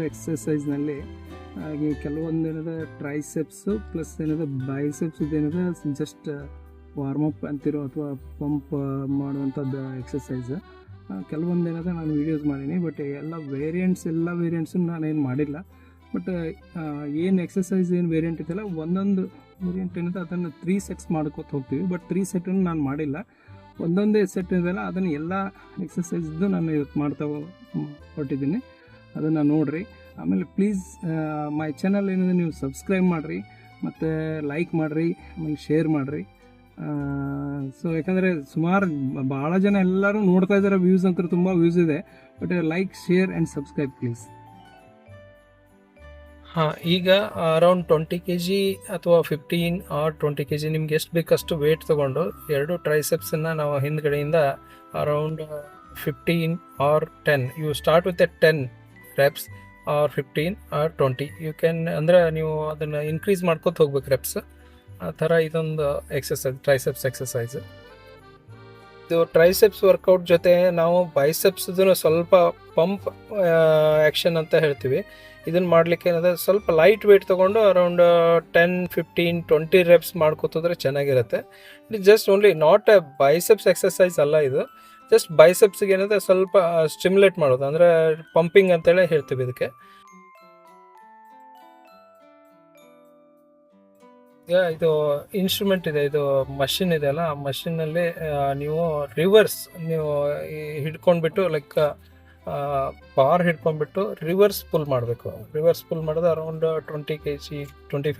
ಎಕ್ಸಸೈಸ್ನಲ್ಲಿ ಕೆಲವೊಂದು ಟ್ರೈಸೆಪ್ಸು plus biceps just warm up ಅಂತಿರೋ ಅಥವಾ ಪಂಪ್ ಮಾಡುವಂಥದ್ದು ಎಕ್ಸಸೈಸ್. ಕೆಲವೊಂದು ನಾನು ವೀಡಿಯೋಸ್ ಮಾಡೀನಿ, ಬಟ್ ಎಲ್ಲ ವೇರಿಯಂಟ್ಸು ನಾನೇನು ಮಾಡಿಲ್ಲ. ಬಟ್ ಏನು ಎಕ್ಸಸೈಸ್ ಏನು ವೇರಿಯಂಟ್ ಇದೆಯಲ್ಲ, ಒಂದೊಂದು ವೇರಿಯಂಟ್ ಅದನ್ನು 3 ಸೆಟ್ಸ್ ಮಾಡ್ಕೊತ ಹೋಗ್ತೀವಿ. ಬಟ್ 3 ಸೆಟ್ಟನ್ನು ನಾನು ಮಾಡಿಲ್ಲ. ಒಂದೊಂದೇ ಸೆಟ್ ಇದೆಯಲ್ಲ ಅದನ್ನು ಎಲ್ಲ ಎಕ್ಸಸೈಸ್ದು ನಾನು ಇವತ್ತು ಮಾಡ್ತಾ ಹೊರಟಿದ್ದೀನಿ. ಅದನ್ನು ನೋಡಿರಿ. ಆಮೇಲೆ ಪ್ಲೀಸ್ ಮೈ ಚಾನಲ್ ನೀವು ಸಬ್ಸ್ಕ್ರೈಬ್ ಮಾಡಿರಿ, ಮತ್ತು ಲೈಕ್ ಮಾಡಿರಿ, ಆಮೇಲೆ ಶೇರ್ ಮಾಡಿರಿ. ಸೊ ಯಾಕಂದರೆ ಭಾಳ ಜನ ಎಲ್ಲರೂ ನೋಡ್ತಾ ಇದ್ದಾರೆ. ವ್ಯೂಸ್ ಅಂತೂ ತುಂಬ ವ್ಯೂಸ್ ಇದೆ. But like, share and subscribe please. ಈಗ ಅರೌಂಡ್ 20 kg ಅಥವಾ 15 or 20 kg ನಿಮ್ಗೆ ಎಷ್ಟು ಬೇಕಷ್ಟು ವೇಟ್ ತೊಗೊಂಡು 2 ಟ್ರೈಸೆಪ್ಸನ್ನು ನಾವು ಹಿಂದ್ಗಡೆಯಿಂದ around 15 or 10, you start with 10 reps or 15 or 20. You can ಅಂದರೆ ನೀವು ಅದನ್ನು ಇನ್ಕ್ರೀಸ್ ಮಾಡ್ಕೊತ ಹೋಗ್ಬೇಕು ರೆಪ್ಸ್. ಆ ಥರ ಇದೊಂದು ಎಕ್ಸಸೈಸ್, ಟ್ರೈಸೆಪ್ಸ್ ಎಕ್ಸಸೈಸ್. ಇದು ಟ್ರೈಸೆಪ್ಸ್ ವರ್ಕೌಟ್ ಜೊತೆ ನಾವು ಬೈಸೆಪ್ಸ್ದು ಸ್ವಲ್ಪ ಪಂಪ್ ಆ್ಯಕ್ಷನ್ ಅಂತ ಹೇಳ್ತೀವಿ. ಇದನ್ನು ಮಾಡಲಿಕ್ಕೆ ಏನಂದರೆ ಸ್ವಲ್ಪ ಲೈಟ್ ವೇಟ್ ತೊಗೊಂಡು ಅರೌಂಡ್ 10, 15, 20 reps ಮಾಡ್ಕೋತಿದ್ರೆ ಚೆನ್ನಾಗಿರುತ್ತೆ. It just only not A biceps exercise ಅಲ್ಲ ಇದು. ಜಸ್ಟ್ ಬೈಸೆಪ್ಸ್ಗೆ ಏನಂದರೆ ಸ್ವಲ್ಪ ಸ್ಟಿಮ್ಯುಲೇಟ್ ಮಾಡೋದು, ಅಂದರೆ ಪಂಪಿಂಗ್ ಅಂತೇಳಿ ಹೇಳ್ತೀವಿ ಇದಕ್ಕೆ. ಈಗ ಇದು ಇನ್ಸ್ಟ್ರೂಮೆಂಟ್ ಇದೆ, ಇದು ಮಷಿನ್ ಇದೆ ಅಲ್ಲ, ಆ ಮಷಿನ್ನಲ್ಲಿ ನೀವು ರಿವರ್ಸ್ ಹಿಡ್ಕೊಂಡ್ಬಿಟ್ಟು ಲೈಕ್ ಬಾರ್ ಹಿಡ್ಕೊಂಡ್ಬಿಟ್ಟು ರಿವರ್ಸ್ ಪುಲ್ ಮಾಡಬೇಕು. ರಿವರ್ಸ್ ಪುಲ್ ಮಾಡೋದು ಅರೌಂಡ್ 20 kg, 25